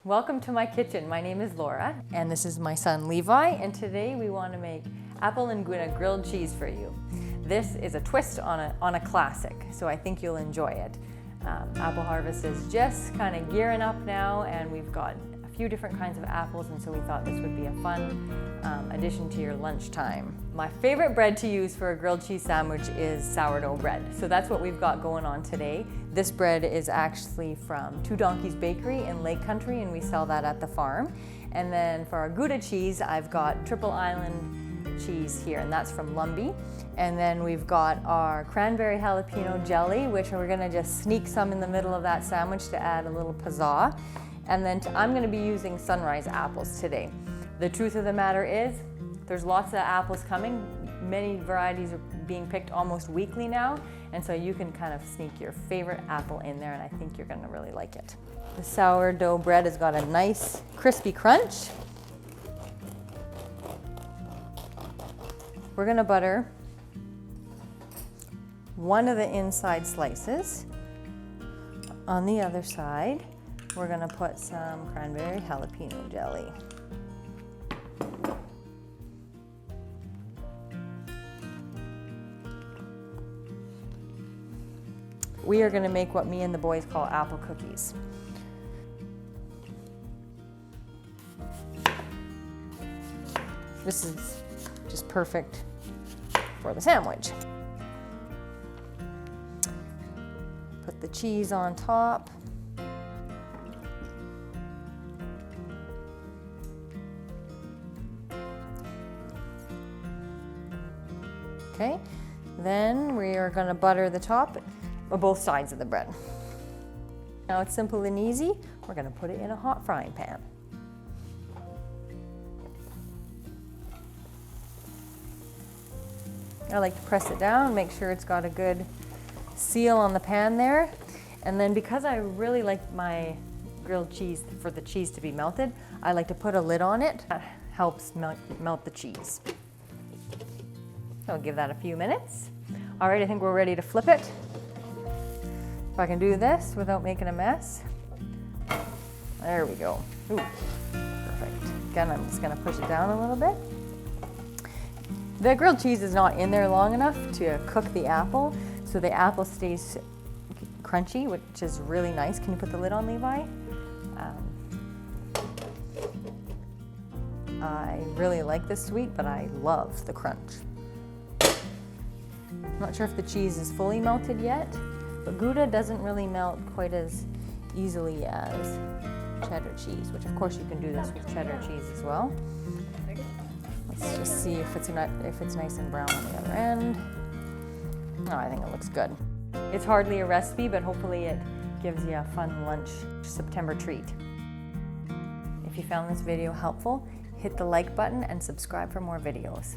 Welcome to my kitchen. My name is Laura, and this is my son Levi, and today we want to make apple and Gouda grilled cheese for you. This is a twist on a classic, so I think you'll enjoy it. Apple harvest is just kind of gearing up now, and we've got a few different kinds of apples, and so we thought this would be a fun addition to your lunchtime. My favorite bread to use for a grilled cheese sandwich is sourdough bread, so that's what we've got going on today. This bread is actually from Two Donkeys Bakery in Lake Country, and we sell that at the farm. And then for our Gouda cheese, I've got Triple Island cheese here, and that's from Lumbee. And then we've got our cranberry jalapeno jelly, which we're gonna just sneak some in the middle of that sandwich to add a little pizzazz. And then I'm gonna be using sunrise apples today. The truth of the matter is, there's lots of apples coming. Many varieties are being picked almost weekly now, and so you can kind of sneak your favorite apple in there, and I think you're gonna really like it. The sourdough bread has got a nice crispy crunch. We're gonna butter one of the inside slices. On the other side, we're gonna put some cranberry jalapeno jelly. We are gonna make what me and the boys call apple cookies. This is just perfect for the sandwich. Put the cheese on top. Okay, then we are gonna butter the top of both sides of the bread. Now it's simple and easy. We're gonna put it in a hot frying pan. I like to press it down, make sure it's got a good seal on the pan there. And then because I really like my grilled cheese for the cheese to be melted, I like to put a lid on it. That helps melt the cheese. So I'll give that a few minutes. All right, I think we're ready to flip it. If I can do this without making a mess. There we go. Ooh, perfect. Again, I'm just gonna push it down a little bit. The grilled cheese is not in there long enough to cook the apple, so the apple stays crunchy, which is really nice. Can you put the lid on, Levi? I really like this sweet, but I love the crunch. I'm not sure if the cheese is fully melted yet, but Gouda doesn't really melt quite as easily as cheddar cheese, which of course you can do this with cheddar cheese as well. Let's just see if it's nice and brown on the other end. Oh, I think it looks good. It's hardly a recipe, but hopefully it gives you a fun lunch September treat. If you found this video helpful, hit the like button and subscribe for more videos.